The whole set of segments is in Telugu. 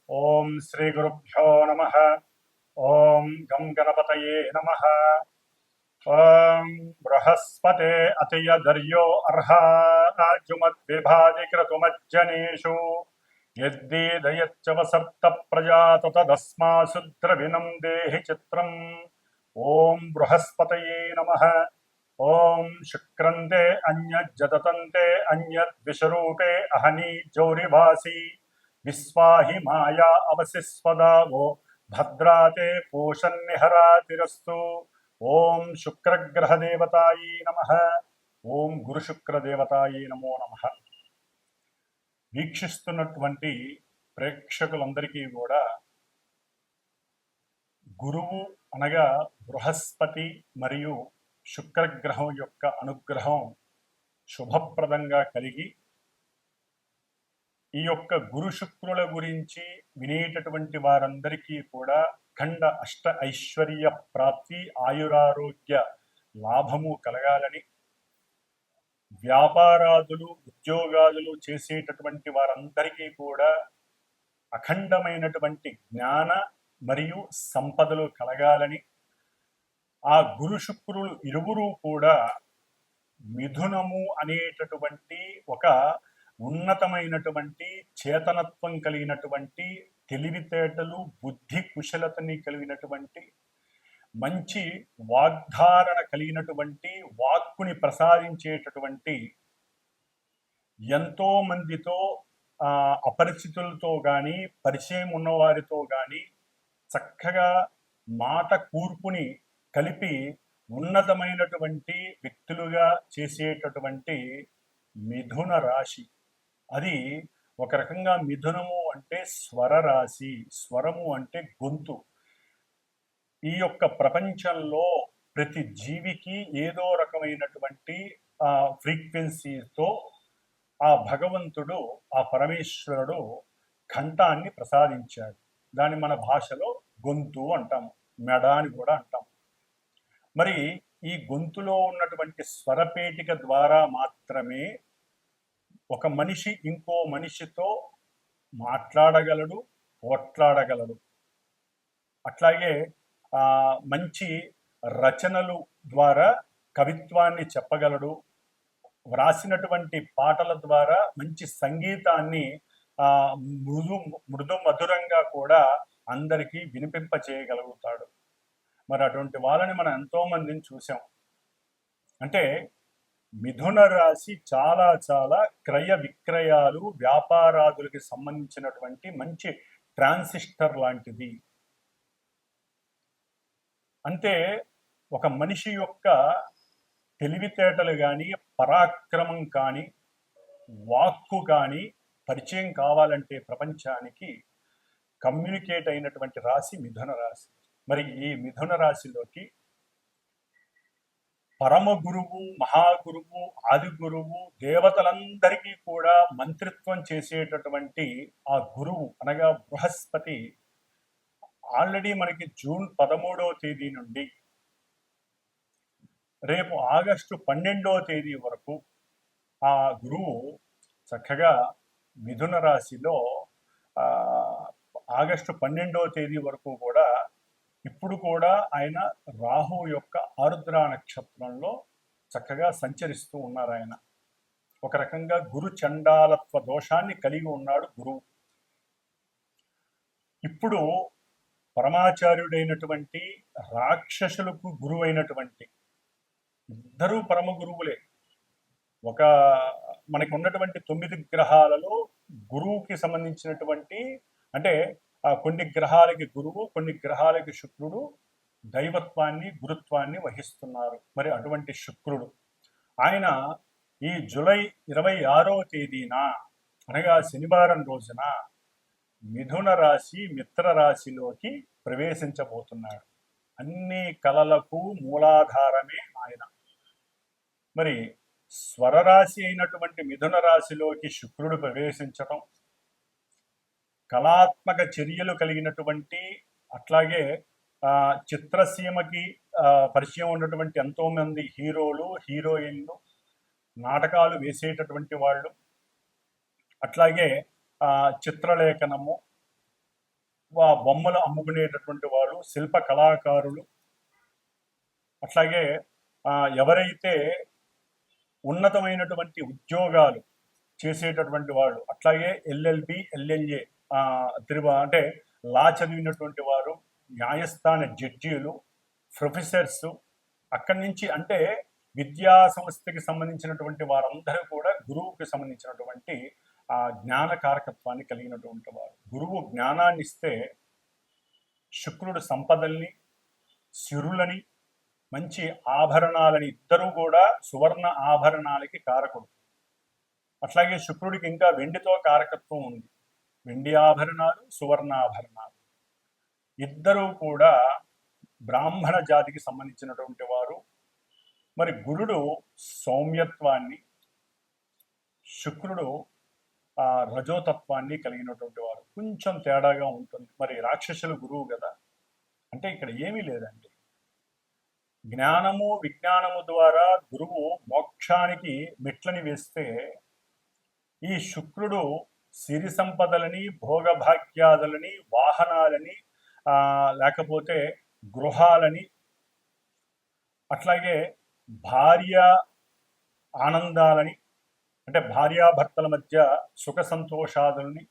ఓం శ్రీ గురుభ్యో నమః. ఓం గం గణపతయే నమః. ఓం బృహస్పతే అతియదర్యో అర్హాజుమద్విభాతి క్రతుమజ్జనేషు యద్దీదయచ్చవసర్త ప్రజాత తదస్మాసు ద్రవిణం దేహి చిత్రం. ఓం బృహస్పతయే నమః. ఓం శుక్రంతే అన్యజ్జతంతే అన్యద్విషరూపే అహనీ జౌరివాసి విశ్వాహి మాయా అవసిస్వదావో భద్రాతే పూషన్నిహరాతిరస్తు. ఓం శుక్రగ్రహదేవతాయే నమః. ఓం గురుశుక్రదేవతాయే నమో నమః. వీక్షిస్తున్నటువంటి ప్రేక్షకులందరికీ కూడా గురువు అనగా బృహస్పతి మరియు శుక్రగ్రహం యొక్క అనుగ్రహం శుభప్రదంగా కలిగి ఈ యొక్క గురు శుక్రుల గురించి వినేటటువంటి వారందరికీ కూడా ఖండ అష్ట ఐశ్వర్య ప్రాప్తి, ఆయురారోగ్య లాభము కలగాలని, వ్యాపారాదులు ఉద్యోగాదులు చేసేటటువంటి వారందరికీ కూడా అఖండమైనటువంటి జ్ఞాన మరియు సంపదలు కలగాలని, ఆ గురు శుక్రులు ఇరువురు కూడా మిథునము అనేటటువంటి ఒక ఉన్నతమైనటువంటి చేతనత్వం కలిగినటువంటి, తెలివితేటలు బుద్ధి కుశలతని కలిగినటువంటి, మంచి వాగ్ధారణ కలిగినటువంటి, వాక్కుని ప్రసాదించేటటువంటి, ఎంతో మందితో అపరిచితులతో కానీ పరిచయం ఉన్నవారితో కానీ చక్కగా మాట కూర్పుని కలిపి ఉన్నతమైనటువంటి వ్యక్తులుగా చేసేటటువంటి మిథున రాశి. అది ఒక రకంగా మిథునము అంటే స్వర రాశి, స్వరము అంటే గొంతు. ఈ యొక్క ప్రపంచంలో ప్రతి జీవికి ఏదో రకమైనటువంటి ఫ్రీక్వెన్సీతో ఆ భగవంతుడు, ఆ పరమేశ్వరుడు కంఠాన్ని ప్రసాదించాడు. దాన్ని మన భాషలో గొంతు అంటాము, మెడ అని కూడా అంటాము. మరి ఈ గొంతులో ఉన్నటువంటి స్వరపేటిక ద్వారా మాత్రమే ఒక మనిషి ఇంకో మనిషితో మాట్లాడగలడు, పోట్లాడగలడు. అట్లాగే మంచి రచనలు ద్వారా కవిత్వాన్ని చెప్పగలడు. వ్రాసినటువంటి పాటల ద్వారా మంచి సంగీతాన్ని మృదు మధురంగా కూడా అందరికీ వినిపింప చేయగలుగుతాడు. మరి అటువంటి వాళ్ళని మనం ఎంతో మందిని చూసాం. అంటే మిథున రాశి చాలా చాలా క్రయ విక్రయాలు, వ్యాపారాదులకి సంబంధించినటువంటి మంచి ట్రాన్సిస్టర్ లాంటిది. అంటే ఒక మనిషి యొక్క తెలివితేటలు కానీ, పరాక్రమం కానీ, వాక్కు కానీ పరిచయం కావాలంటే ప్రపంచానికి కమ్యూనికేట్ అయినటువంటి రాశి మిథున రాశి. మరి ఈ మిథున రాశిలోకి పరమ గురువు, మహాగురువు, ఆది గురువు, దేవతలందరికీ కూడా మంత్రిత్వం చేసేటటువంటి ఆ గురువు అనగా బృహస్పతి ఆల్రెడీ మనకి జూన్ 13వ తేదీ నుండి రేపు ఆగస్టు 12వ తేదీ వరకు ఆ గురువు చక్కగా మిథున రాశిలో ఆగస్టు 12వ తేదీ వరకు కూడా ఇప్పుడు కూడా ఆయన రాహు యొక్క ఆరుద్ర నక్షత్రంలో చక్కగా సంచరిస్తూ ఉన్నారు. ఆయన ఒక రకంగా గురు చండాలత్వ దోషాన్ని కలిగి ఉన్నాడు గురువు. ఇప్పుడు పరమాచార్యుడైనటువంటి, రాక్షసులకు గురువైనటువంటి ఇద్దరూ పరమ గురువులే. ఒక మనకు ఉన్నటువంటి 9 గ్రహాలలో గురువుకి సంబంధించినటువంటి, అంటే కొన్ని గ్రహాలకి గురువు, కొన్ని గ్రహాలకి శుక్రుడు దైవత్వాన్ని, గురుత్వాన్ని వహిస్తున్నారు. మరి అటువంటి శుక్రుడు ఆయన ఈ జూలై 26వ తేదీన అనగా శనివారం రోజున మిథున రాశి మిత్ర రాశిలోకి ప్రవేశించబోతున్నాడు. అన్ని కళలకు మూలాధారమే ఆయన. మరి స్వరరాశి అయినటువంటి మిథున రాశిలోకి శుక్రుడు ప్రవేశించటం, కళాత్మక చర్యలు కలిగినటువంటి, అట్లాగే చిత్రసీమకి పరిచయం ఉన్నటువంటి ఎంతోమంది హీరోలు, హీరోయిన్లు, నాటకాలు వేసేటటువంటి వాళ్ళు, అట్లాగే చిత్రలేఖనము, బొమ్మలు అమ్ముకునేటటువంటి వాళ్ళు, శిల్ప కళాకారులు, అట్లాగే ఎవరైతే ఉన్నతమైనటువంటి ఉద్యోగాలు చేసేటటువంటి వాళ్ళు, అట్లాగే ఎల్ఎల్బి, ఎల్ఎల్ఏ అంటే లా చదివినటువంటి వారు, న్యాయస్థాన జడ్జీలు, ప్రొఫెసర్స్, అక్కడి నుంచి అంటే విద్యా సంస్థకి సంబంధించినటువంటి వారందరూ కూడా గురువుకి సంబంధించినటువంటి జ్ఞాన కారకత్వాన్ని కలిగినటువంటి వారు. గురువు జ్ఞానాన్ని ఇస్తే శుక్రుడు సంపదల్ని, సిరులని, మంచి ఆభరణాలని, ఇద్దరూ కూడా సువర్ణ ఆభరణాలకి కారకుడు. అట్లాగే శుక్రుడికి ఇంకా వెండితో కారకత్వం ఉంది. వెండి ఆభరణాలు, సువర్ణాభరణాలు, ఇద్దరూ కూడా బ్రాహ్మణ జాతికి సంబంధించినటువంటి వారు. మరి గురుడు సౌమ్యత్వాన్ని, శుక్రుడు రజోతత్వాన్ని కలిగినటువంటి వారు. కొంచెం తేడాగా ఉంటుంది. మరి రాక్షసుల గురువు కదా అంటే ఇక్కడ ఏమీ లేదండి. జ్ఞానము విజ్ఞానము ద్వారా గురువు మోక్షానికి మెట్లని వేస్తే, ఈ శుక్రుడు సిరి సంపదలని, భోగభాగ్యాదులని, వాహనాలని, లేకపోతే గృహాలని, అట్లాగే భార్య ఆనందాలని, అంటే భార్యాభర్తల మధ్య సుఖ సంతోషాదుల్ని,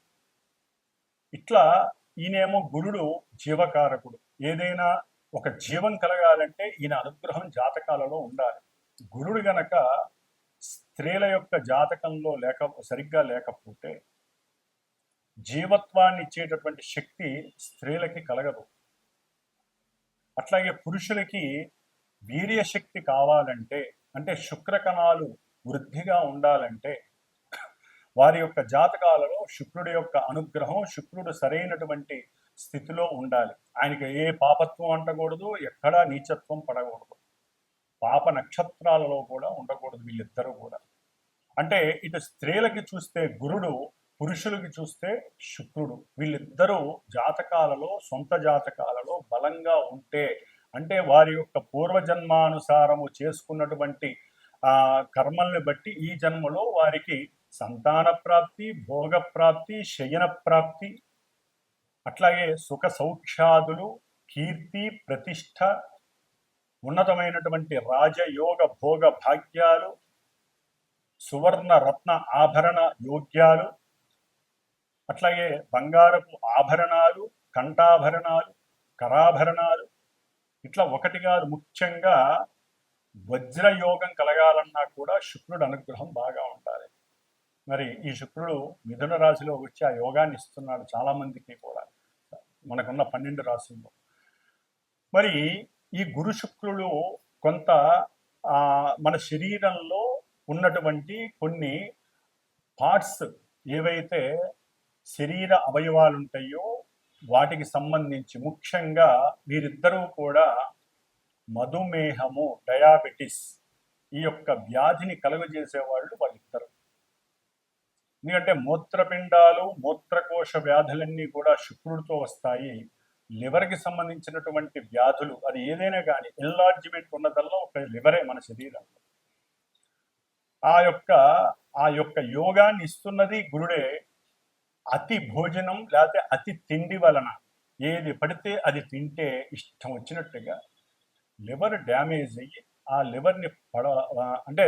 ఇట్లా ఈయనేమో గురుడు జీవకారకుడు. ఏదైనా ఒక జీవం కలగాలంటే ఈయన అనుగ్రహం జాతకాలలో ఉండాలి. గురుడు గనక స్త్రీల యొక్క జాతకంలో సరిగ్గా లేకపోతే జీవత్వాన్ని ఇచ్చేటటువంటి శక్తి స్త్రీలకి కలగదు. అట్లాగే పురుషులకి వీర్యశక్తి కావాలంటే, అంటే శుక్రకణాలు వృద్ధిగా ఉండాలంటే వారి యొక్క జాతకాలలో శుక్రుడి యొక్క అనుగ్రహం, శుక్రుడు సరైనటువంటి స్థితిలో ఉండాలి. ఆయనకి ఏ పాపత్వం అంటకూడదు, ఎక్కడా నీచత్వం పడకూడదు, పాప నక్షత్రాలలో కూడా ఉండకూడదు వీళ్ళిద్దరూ కూడా. అంటే ఇటు స్త్రీలకి చూస్తే గురుడు, పురుషులకి చూస్తే శుక్రుడు, వీళ్ళిద్దరూ జాతకాలలో, సొంత జాతకాలలో బలంగా ఉంటే, అంటే వారి యొక్క పూర్వజన్మానుసారము చేసుకున్నటువంటి కర్మల్ని బట్టి ఈ జన్మలో వారికి సంతాన ప్రాప్తి, భోగ ప్రాప్తి, శయన ప్రాప్తి, అట్లాగే సుఖ సౌఖ్యాదులు, కీర్తి, ప్రతిష్ట, ఉన్నతమైనటువంటి రాజయోగ భోగ భాగ్యాలు, సువర్ణ రత్న ఆభరణ యోగ్యాలు, అట్లాగే బంగారపు ఆభరణాలు, కంఠాభరణాలు, కరాభరణాలు, ఇట్లా ఒకటి కాదు, ముఖ్యంగా వజ్రయోగం కలగాలన్నా కూడా శుక్రుడు అనుగ్రహం బాగా ఉండాలి. మరి ఈ శుక్రుడు మిథున రాశిలో వచ్చి ఆ యోగాన్ని ఇస్తున్నాడు చాలా మందికి కూడా, మనకున్న 12 రాశుల్లో. మరి ఈ గురు శుక్రులు కొంత మన శరీరంలో ఉన్నటువంటి కొన్ని పార్ట్స్ ఏవైతే శరీర అవయవాలు ఉంటాయో వాటికి సంబంధించి, ముఖ్యంగా వీరిద్దరూ కూడా మధుమేహము, డయాబెటిస్, ఈ యొక్క వ్యాధిని కలుగజేసేవాళ్ళు వాళ్ళిద్దరు. ఎందుకంటే మూత్రపిండాలు, మూత్రకోశ వ్యాధులన్నీ కూడా శుక్రుడితో వస్తాయి. లివర్కి సంబంధించినటువంటి వ్యాధులు, అది ఏదైనా కానీ ఎన్లార్జ్మెంట్ ఉన్నదల్లా ఒక లివరే మన శరీరంలో. ఆ యొక్క యోగాన్ని ఇస్తున్నది గురుడే. అతి భోజనం లేకపోతే అతి తిండి వలన ఏది పడితే అది తింటే ఇష్టం వచ్చినట్టుగా లివర్ డ్యామేజ్ అయ్యి ఆ లివర్ని అంటే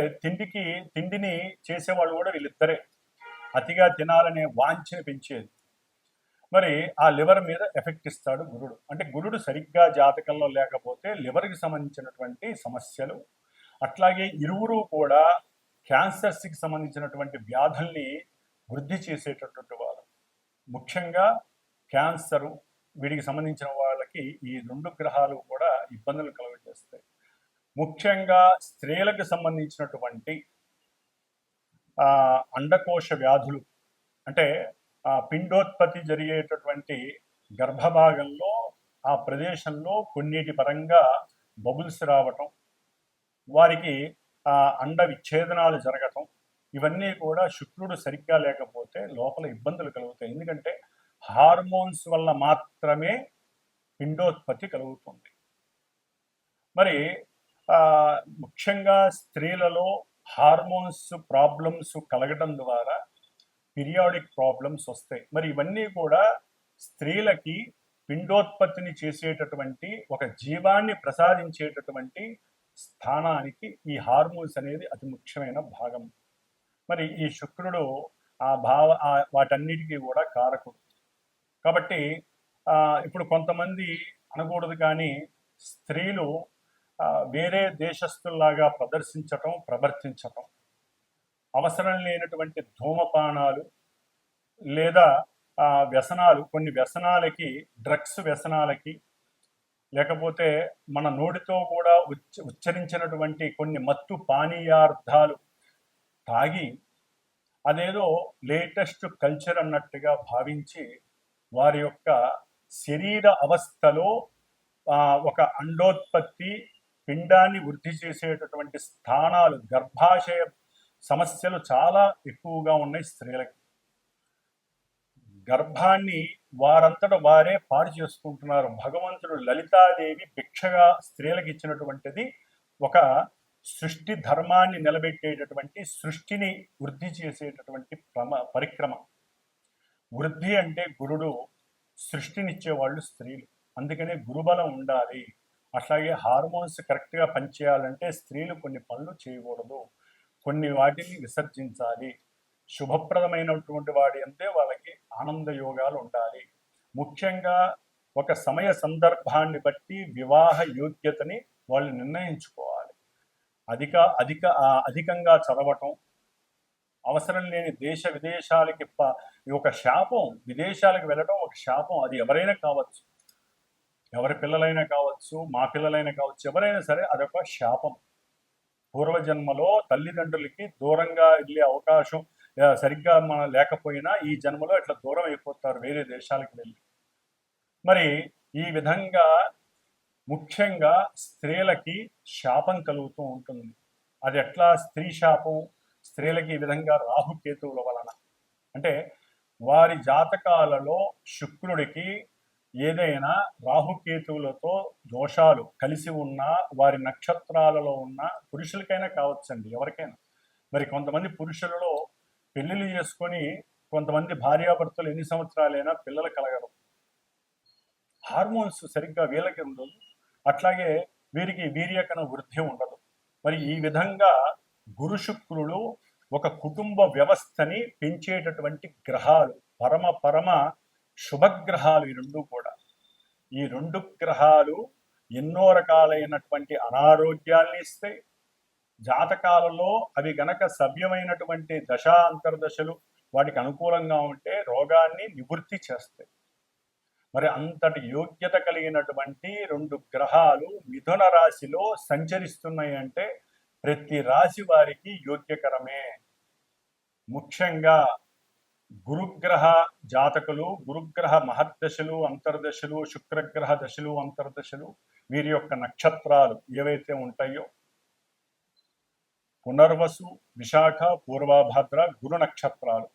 తిండిని చేసేవాళ్ళు కూడా వీళ్ళిద్దరే. అతిగా తినాలనే వాంఛని పెంచేది. మరి ఆ లివర్ మీద ఎఫెక్ట్ ఇస్తాడు గురుడు. అంటే గురుడు సరిగ్గా జాతకంలో లేకపోతే లివర్కి సంబంధించినటువంటి సమస్యలు, అట్లాగే ఇరువురు కూడా క్యాన్సర్స్కి సంబంధించినటువంటి వ్యాధుల్ని వృద్ధి చేసేటటువంటి వారు. ముఖ్యంగా క్యాన్సరు, వీడికి సంబంధించిన వాళ్ళకి ఈ 2 గ్రహాలు కూడా ఇబ్బందులు కలుగజేస్తాయి. ముఖ్యంగా స్త్రీలకు సంబంధించినటువంటి అండకోశ వ్యాధులు, అంటే పిండోత్పత్తి జరిగేటటువంటి గర్భభాగంలో ఆ ప్రదేశంలో కొన్నిటి పరంగా బబుల్స్ రావటం, వారికి అండ విచ్ఛేదనాలు జరగటం, ఇవన్నీ కూడా శుక్రుడు సరిగ్గా లేకపోతే లోపల ఇబ్బందులు కలుగుతాయి. ఎందుకంటే హార్మోన్స్ వల్ల మాత్రమే పిండోత్పత్తి కలుగుతుంది. మరి ముఖ్యంగా స్త్రీలలో హార్మోన్స్ ప్రాబ్లమ్స్ కలగడం ద్వారా పీరియాడిక్ ప్రాబ్లమ్స్ వస్తాయి. మరి ఇవన్నీ కూడా స్త్రీలకి పిండోత్పత్తిని చేసేటటువంటి ఒక జీవాన్ని ప్రసాదించేటటువంటి స్థానానికి ఈ హార్మోన్స్ అనేది అతి ముఖ్యమైన భాగం. మరి ఈ శుక్రుడు వాటన్నిటికీ కూడా కారకుడు. కాబట్టి ఇప్పుడు కొంతమంది అనకూడదు కానీ స్త్రీలు వేరే దేశస్తుల్లాగా ప్రవర్తించటం, అవసరం లేనటువంటి ధూమపానాలు లేదా వ్యసనాలు, కొన్ని వ్యసనాలకి, డ్రగ్స్ వ్యసనాలకి, లేకపోతే మన నోటితో కూడా ఉచ్చరించినటువంటి కొన్ని మత్తు పానీయార్థాలు తాగి అదేదో లేటెస్ట్ కల్చర్ అన్నట్టుగా భావించి వారి యొక్క శరీర అవస్థలో ఒక అండోత్పత్తి, పిండాన్ని వృద్ధి చేసేటటువంటి స్థానాలు, గర్భాశయ సమస్యలు చాలా ఎక్కువగా ఉన్నాయి స్త్రీలకి. గర్భాన్ని వారంతట వారే పాడు చేసుకుంటున్నారు. భగవంతుడు లలితాదేవి భిక్షగా స్త్రీలకు ఇచ్చినటువంటిది ఒక సృష్టి ధర్మాన్ని నిలబెట్టేటటువంటి, సృష్టిని వృద్ధి చేసేటటువంటి పరిక్రమ. వృద్ధి అంటే గురుడు, సృష్టినిచ్చేవాళ్ళు స్త్రీలు. అందుకనే గురుబలం ఉండాలి. అట్లాగే హార్మోన్స్ కరెక్ట్గా పనిచేయాలంటే స్త్రీలు కొన్ని పనులు చేయకూడదు, కొన్ని వాటిని విసర్జించాలి. శుభప్రదమైనటువంటి వాడి అంతే వాళ్ళకి ఆనంద యోగాలు ఉండాలి. ముఖ్యంగా ఒక సమయ సందర్భాన్ని బట్టి వివాహ యోగ్యతని వాళ్ళు నిర్ణయించుకోవాలి. అధికంగా చదవటం, అవసరం లేని దేశ విదేశాలకి ఒక శాపం. విదేశాలకు వెళ్ళడం ఒక శాపం. అది ఎవరైనా కావచ్చు, ఎవరి పిల్లలైనా కావచ్చు, మా పిల్లలైనా కావచ్చు, ఎవరైనా సరే అదొక శాపం. పూర్వజన్మలో తల్లిదండ్రులకి దూరంగా వెళ్ళే అవకాశం సరిగ్గా లేకపోయినా ఈ జన్మలో ఇట్లా దూరం అయిపోతారు వేరే దేశాలకు వెళ్ళి. మరి ఈ విధంగా ముఖ్యంగా స్త్రీలకి శాపం కలుగుతూ ఉంటుంది. అది ఎట్లా స్త్రీ శాపం? స్త్రీలకి ఈ విధంగా రాహుకేతువుల వలన. అంటే వారి జాతకాలలో శుక్రుడికి ఏదైనా రాహుకేతువులతో దోషాలు కలిసి ఉన్నా, వారి నక్షత్రాలలో ఉన్న పురుషులకైనా కావచ్చండి, ఎవరికైనా. మరి కొంతమంది పురుషులలో పెళ్లిళ్ళు చేసుకొని కొంతమంది భార్యాభర్తలు ఎన్ని సంవత్సరాలైనా పిల్లలు కలగరు. హార్మోన్స్ సరిగ్గా వీళ్ళకి ఉండదు, అట్లాగే వీరికి వీర్యకణ వృద్ధి ఉండదు. మరి ఈ విధంగా గురు శుక్రులు ఒక కుటుంబ వ్యవస్థని పెంచేటటువంటి గ్రహాలు, పరమ శుభగ్రహాలు ఈ రెండు కూడా. ఈ రెండు గ్రహాలు ఎన్నో రకాలైనటువంటి అనారోగ్యాల్ని ఇస్తాయి. జాతకాలలో అవి గనక సవ్యమైనటువంటి దశా అంతర్దశలు వాటికి అనుకూలంగా ఉంటే రోగాన్ని నివృత్తి చేస్తాయి. మరి అంతటి యోగ్యత కలిగినటువంటి రెండు గ్రహాలు మిథున రాశిలో సంచరిస్తున్నాయి అంటే ప్రతి రాశి వారికి యోగ్యకరమే. ముఖ్యంగా గురుగ్రహ జాతకులు, గురుగ్రహ మహర్దశలు, అంతర్దశలు, శుక్రగ్రహ దశలు, అంతర్దశలు, వీరి యొక్క నక్షత్రాలు ఏవైతే ఉంటాయో పునర్వసు, విశాఖ, పూర్వభద్ర గురు నక్షత్రాలు,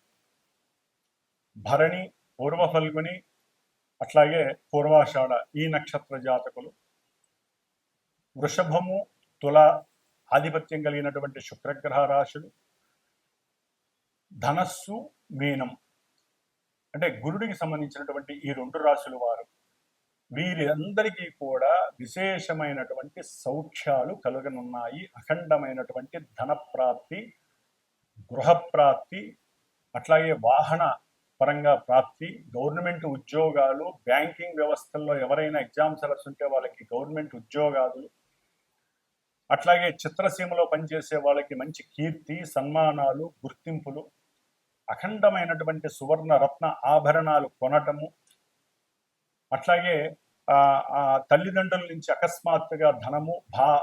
భరణి, పూర్వ ఫల్గుని, అట్లాగే పూర్వాషాఢ ఈ నక్షత్ర జాతకులు, వృషభము, తుల ఆధిపత్యం కలిగినటువంటి శుక్రగ్రహ రాశులు, ధనస్సు, మీనం అంటే గురుడికి సంబంధించినటువంటి ఈ రెండు రాశుల వారు, వీరందరికీ కూడా విశేషమైనటువంటి సౌఖ్యాలు కలుగనున్నాయి. అఖండమైనటువంటి ధనప్రాప్తి, గృహప్రాప్తి, అట్లాగే వాహన పరంగా ప్రాప్తి, గవర్నమెంట్ ఉద్యోగాలు, బ్యాంకింగ్ వ్యవస్థల్లో ఎవరైనా ఎగ్జామ్స్ రాస్తుంటే వాళ్ళకి గవర్నమెంట్ ఉద్యోగాలు, అట్లాగే చిత్రసీమలో పనిచేసే వాళ్ళకి మంచి కీర్తి, సన్మానాలు, గుర్తింపులు, అఖండమైనటువంటి సువర్ణ రత్న ఆభరణాలు కొనటము, అట్లాగే తల్లిదండ్రుల నుంచి అకస్మాత్తుగా ధనము,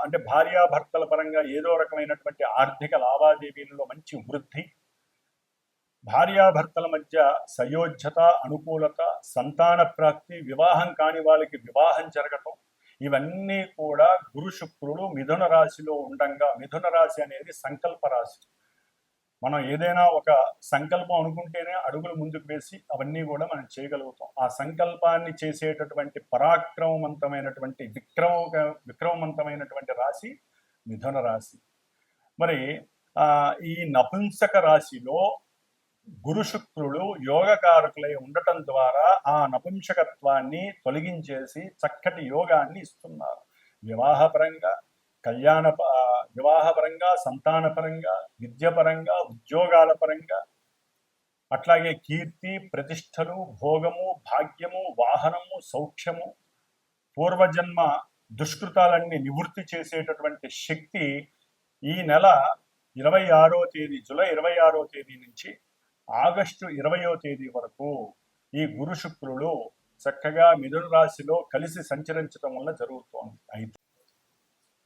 అంటే భార్యాభర్తల పరంగా ఏదో రకమైనటువంటి ఆర్థిక లావాదేవీలలో మంచి వృద్ధి, భార్యాభర్తల మధ్య సయోధ్యత, అనుకూలత, సంతాన ప్రాప్తి, వివాహం కాని వాళ్ళకి వివాహం జరగటం, ఇవన్నీ కూడా గురు శుక్రుడు మిథున రాశిలో ఉండంగా. మిథున రాశి అనేది సంకల్ప రాశి. మనం ఏదైనా ఒక సంకల్పం అనుకుంటేనే అడుగులు ముందుకు వేసి అవన్నీ కూడా మనం చేయగలుగుతాం. ఆ సంకల్పాన్ని చేసేటటువంటి పరాక్రమవంతమైనటువంటి విక్రమవంతమైనటువంటి రాశి మిథున రాశి. మరి ఈ నపుంసక రాశిలో గురు శుక్రులు యోగకారకులై ఉండటం ద్వారా ఆ నపుంసకత్వాన్ని తొలగించేసి చక్కటి యోగాన్ని ఇస్తున్నారు. వివాహపరంగా, కళ్యాణ వివాహపరంగా, సంతానపరంగా, విద్యపరంగా, ఉద్యోగాల పరంగా, అట్లాగే కీర్తి, ప్రతిష్టలు, భోగము, భాగ్యము, వాహనము, సౌఖ్యము, పూర్వజన్మ దుష్కృతాలన్నీ నివృత్తి చేసేటటువంటి శక్తి ఈ నెల 26వ తేదీ, జూలై 26వ తేదీ నుంచి ఆగస్టు 20వ తేదీ వరకు ఈ గురు శుక్రులు చక్కగా మిథున రాశిలో కలిసి సంచరించడం వల్ల జరుగుతోంది. అయితే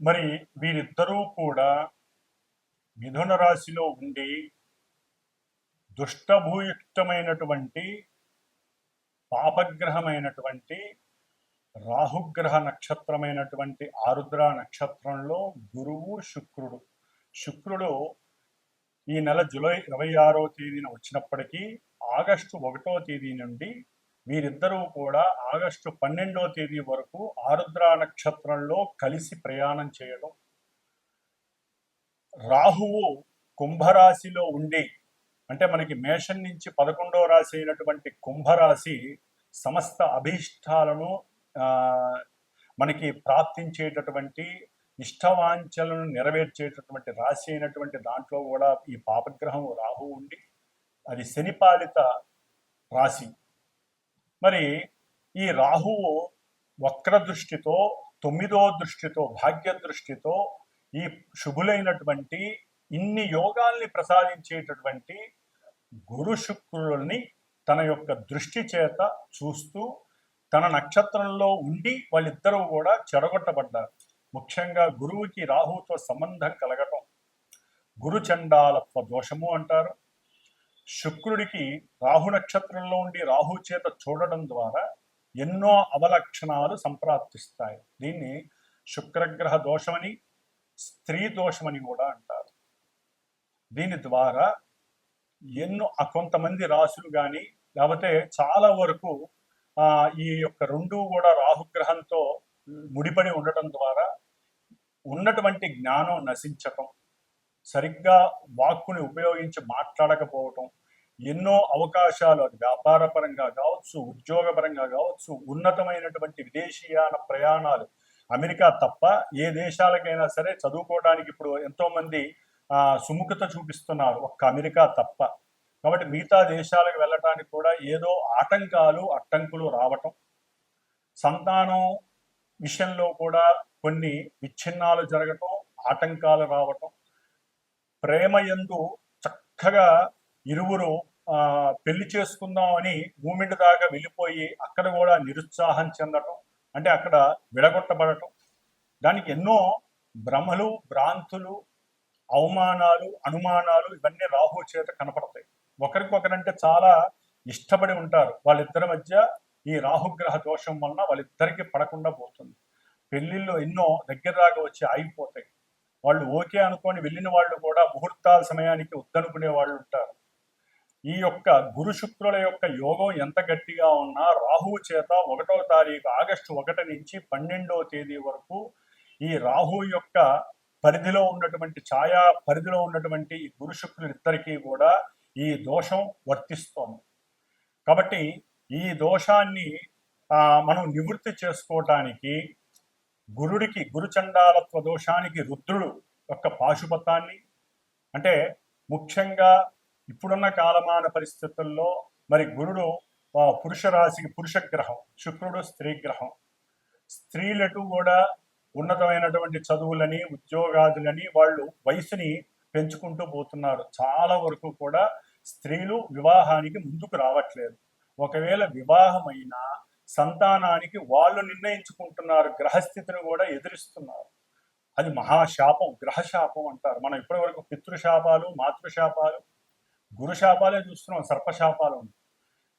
మరి వీరిద్దరూ కూడా మిథున రాశిలో ఉండి దుష్టభూయుక్తమైనటువంటి పాపగ్రహమైనటువంటి రాహుగ్రహ నక్షత్రమైనటువంటి ఆరుద్ర నక్షత్రంలో గురువు శుక్రుడు ఈ నెల జూలై 26వ తేదీన వచ్చినప్పటికీ ఆగస్టు 1వ తేదీ నుండి వీరిద్దరూ కూడా ఆగస్టు 12వ తేదీ వరకు ఆరుద్ర నక్షత్రంలో కలిసి ప్రయాణం చేయడం, రాహువు కుంభరాశిలో ఉండి, అంటే మనకి మేషం నుంచి 11వ రాశి అయినటువంటి కుంభరాశి సమస్త అభీష్టాలను మనకి ప్రాప్తించేటటువంటి ఇష్టవాంఛలను నెరవేర్చేటటువంటి రాశి అయినటువంటి దాంట్లో కూడా ఈ పాపగ్రహం రాహు ఉండి అది శనిపాలిత రాశి. మరి ఈ రాహువు వక్ర దృష్టితో, 9వ దృష్టితో, భాగ్య దృష్టితో ఈ శుభులైనటువంటి ఇన్ని యోగాల్ని ప్రసాదించేటటువంటి గురు శుక్రుల్ని తన యొక్క దృష్టి చేత చూస్తూ తన నక్షత్రంలో ఉండి వాళ్ళిద్దరూ కూడా చెడగొట్టబడ్డారు. ముఖ్యంగా గురువుకి రాహుతో సంబంధం కలగటం గురు చండాలత్వ దోషము అంటారు. శుక్రుడికి రాహు నక్షత్రంలో ఉండి రాహు చేత చూడడం ద్వారా ఎన్నో అవలక్షణాలు సంప్రాప్తిస్తాయి. దీన్ని శుక్రగ్రహ దోషమని, స్త్రీ దోషమని కూడా అంటారు. దీని ద్వారా ఎన్నో కొంతమంది రాసులు కానీ లేకపోతే చాలా వరకు ఈ యొక్క రెండు కూడా రాహుగ్రహంతో ముడిపడి ఉండటం ద్వారా ఉన్నటువంటి జ్ఞానం నశించటం, సరిగ్గా వాక్కుని ఉపయోగించి మాట్లాడకపోవటం, ఎన్నో అవకాశాలు అది వ్యాపారపరంగా కావచ్చు, ఉద్యోగపరంగా కావచ్చు, ఉన్నతమైనటువంటి విదేశీయాన ప్రయాణాలు, అమెరికా తప్ప ఏ దేశాలకైనా సరే చదువుకోవడానికి ఇప్పుడు ఎంతోమంది సుముఖత చూపిస్తున్నారు, ఒక్క అమెరికా తప్ప. కాబట్టి మిగతా దేశాలకు వెళ్ళటానికి కూడా ఏదో ఆటంకాలు, అడ్డంకులు రావటం, సంతానం విషయంలో కూడా కొన్ని విచ్ఛిన్నాలు జరగటం, ఆటంకాలు రావటం, ప్రేమయందు చక్కగా ఇరువురు పెళ్లి చేసుకుందామని మూమెంట్ దాకా వెళ్ళిపోయి అక్కడ కూడా నిరుత్సాహం చెందటం, అంటే అక్కడ విడగొట్టబడటం, దానికి ఎన్నో భ్రమలు, భ్రాంతులు, అవమానాలు, అనుమానాలు ఇవన్నీ రాహు చేత కనపడతాయి. ఒకరికొకరంటే చాలా ఇష్టపడి ఉంటారు. వాళ్ళిద్దరి మధ్య ఈ రాహుగ్రహ దోషం వలన వాళ్ళిద్దరికి పడకుండా పోతుంది. పెళ్లిళ్ళు ఎన్నో దగ్గర దాకా వచ్చి ఆగిపోతాయి. వాళ్ళు ఓకే అనుకొని వెళ్ళిన వాళ్ళు కూడా ముహూర్తాల సమయానికి వద్దనుకునే వాళ్ళు ఉంటారు. ఈ యొక్క గురు శుక్రుల యొక్క యోగం ఎంత గట్టిగా ఉన్నా రాహువు చేత 1వ తారీఖు ఆగస్టు 1 నుంచి 12వ తేదీ వరకు ఈ రాహు యొక్క పరిధిలో ఉన్నటువంటి ఛాయా పరిధిలో ఉన్నటువంటి గురు శుక్రులిద్దరికీ కూడా ఈ దోషం వర్తిస్తోంది. కాబట్టి ఈ దోషాన్ని మనం నివృత్తి చేసుకోవటానికి గురుడికి, గురుచండాలత్వ దోషానికి రుద్రుడు యొక్క పాశుపతాన్ని, అంటే ముఖ్యంగా ఇప్పుడున్న కాలమాన పరిస్థితుల్లో మరి గురుడు పురుష రాశికి పురుష గ్రహం, శుక్రుడు స్త్రీ గ్రహం. స్త్రీలటు కూడా ఉన్నతమైనటువంటి చదువులని, ఉద్యోగాదులని వాళ్ళు వయసుని పెంచుకుంటూ పోతున్నారు. చాలా వరకు కూడా స్త్రీలు వివాహానికి ముందుకు రావట్లేదు. ఒకవేళ వివాహమైనా సంతానానికి వాళ్ళు నిర్ణయించుకుంటున్నారు, గ్రహస్థితిని కూడా ఎదురిస్తున్నారు. అది మహాశాపం, గ్రహశాపం అంటారు. మనం ఇప్పటి వరకు పితృశాపాలు, మాతృశాపాలు, గురుశాపాలే చూస్తున్నాం, సర్పశాపాలు.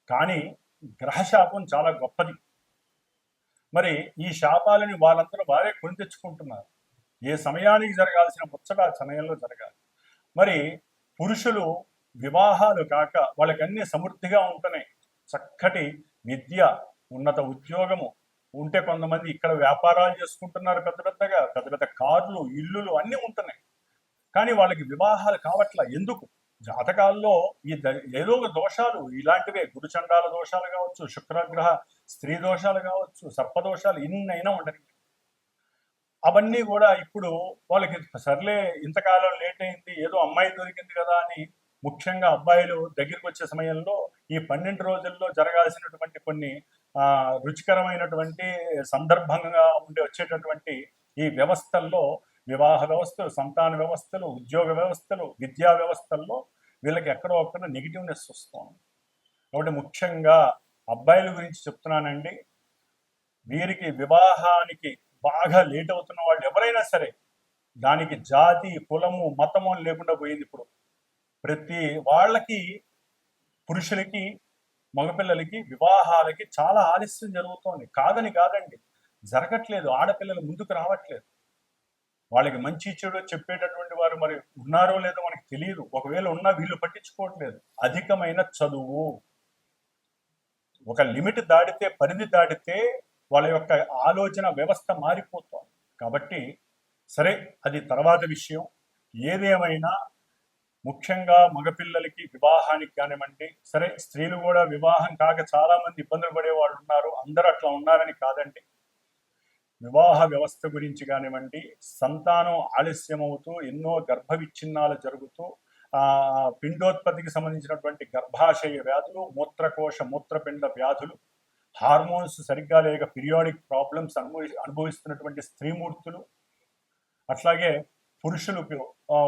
కానీ గ్రహశాపం చాలా గొప్పది. మరి ఈ శాపాలని వాళ్ళందరూ వారే కొని తెచ్చుకుంటున్నారు. ఏ సమయానికి జరగాల్సిన ముచ్చట ఆ సమయంలో జరగాలి. మరి పురుషులు వివాహాలు కాక వాళ్ళకన్నీ సమృద్ధిగా ఉంటున్నాయి. చక్కటి విద్య, ఉన్నత ఉద్యోగము ఉంటే, కొంతమంది ఇక్కడ వ్యాపారాలు చేసుకుంటున్నారు, పెద్ద పెద్ద కార్లు, ఇల్లులు అన్నీ ఉంటున్నాయి. కానీ వాళ్ళకి వివాహాలు కావట్లా. ఎందుకు? జాతకాల్లో ఏదో ఒక దోషాలు ఇలాంటివే, గురుచండాల దోషాలు కావచ్చు, శుక్రగ్రహ స్త్రీ దోషాలు కావచ్చు, సర్పదోషాలు ఇన్నైనా ఉండని, అవన్నీ కూడా ఇప్పుడు వాళ్ళకి సర్లే ఇంతకాలం లేట్ అయింది, ఏదో అమ్మాయి దొరికింది కదా అని, ముఖ్యంగా అబ్బాయిలు దగ్గరికి వచ్చే సమయంలో ఈ 12 రోజుల్లో జరగాల్సినటువంటి కొన్ని రుచికరమైనటువంటి సందర్భంగా వచ్చేటటువంటి ఈ వ్యవస్థల్లో, వివాహ వ్యవస్థలు, సంతాన వ్యవస్థలు, ఉద్యోగ వ్యవస్థలు, విద్యా వ్యవస్థల్లో వీళ్ళకి ఎక్కడో ఒక్కడ నెగిటివ్నెస్ వస్తుంది. కాబట్టి ముఖ్యంగా అబ్బాయిల గురించి చెప్తున్నానండి. వీరికి వివాహానికి బాగా లేట్ అవుతున్న వాళ్ళు ఎవరైనా సరే, దానికి జాతి, కులము, మతము లేకుండా పోయింది. ఇప్పుడు ప్రతి వాళ్ళకి, పురుషులకి, మగపిల్లలకి వివాహాలకి చాలా ఆలస్యం జరుగుతోంది. కాదండి, జరగట్లేదు. ఆడపిల్లలు ముందుకు రావట్లేదు. వాళ్ళకి మంచి చెడు చెప్పేటటువంటి వారు మరి ఉన్నారో లేదో మనకి తెలియదు. ఒకవేళ ఉన్నా వీళ్ళు పట్టించుకోవట్లేదు. అధికమైన చదువు, ఒక లిమిట్ దాటితే, పరిధి దాటితే వాళ్ళ యొక్క ఆలోచన వ్యవస్థ మారిపోతుంది. కాబట్టి సరే, అది తర్వాత విషయం. ఏదేమైనా ముఖ్యంగా మగపిల్లలకి వివాహానికి కానివ్వండి, సరే స్త్రీలు కూడా వివాహం కాక చాలా మంది ఇబ్బందులు పడే వాళ్ళు ఉన్నారు. అందరూ అట్లా ఉన్నారని కాదండి. వివాహ వ్యవస్థ గురించి కానివ్వండి, సంతానం ఆలస్యం అవుతూ ఎన్నో గర్భ విచ్ఛిన్నాలు జరుగుతూ పిండోత్పత్తికి సంబంధించినటువంటి గర్భాశయ వ్యాధులు, మూత్రకోశ మూత్రపిండ వ్యాధులు, హార్మోన్స్ సరిగ్గా లేక పీరియాడిక్ ప్రాబ్లమ్స్ అనుభవిస్తున్నటువంటి స్త్రీమూర్తులు, అట్లాగే పురుషులకు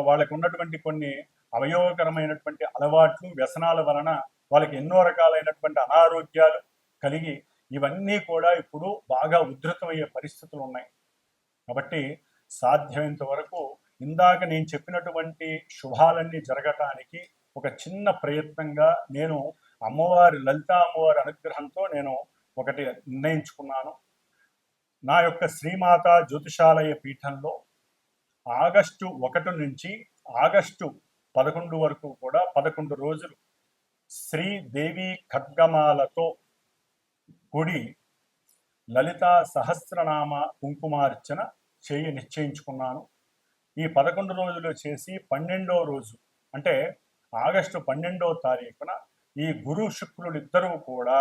వాళ్ళకు ఉన్నటువంటి కొన్ని అవయవకరమైనటువంటి అలవాట్లు, వ్యసనాల వలన వాళ్ళకి ఎన్నో రకాలైనటువంటి అనారోగ్యాలు కలిగి, ఇవన్నీ కూడా ఇప్పుడు బాగా ఉధృతమయ్యే పరిస్థితులు ఉన్నాయి. కాబట్టి సాధ్యమైనంత వరకు ఇందాక నేను చెప్పినటువంటి శుభాలన్నీ జరగటానికి ఒక చిన్న ప్రయత్నంగా నేను అమ్మవారి, లలితా అమ్మవారి అనుగ్రహంతో నేను ఒకటి నిర్ణయించుకున్నాను. నా యొక్క శ్రీమాత జ్యోతిషాలయ పీఠంలో ఆగస్టు 1 నుంచి ఆగస్టు 11 వరకు కూడా 11 రోజులు శ్రీదేవి ఖడ్గమాలతో కూడి లలితా సహస్రనామ కుంకుమార్చన నిశ్చయించుకున్నాను. ఈ 11 రోజులు చేసి 12వ రోజు అంటే ఆగస్టు 12వ తారీఖున ఈ గురు శుక్రులు ఇద్దరూ కూడా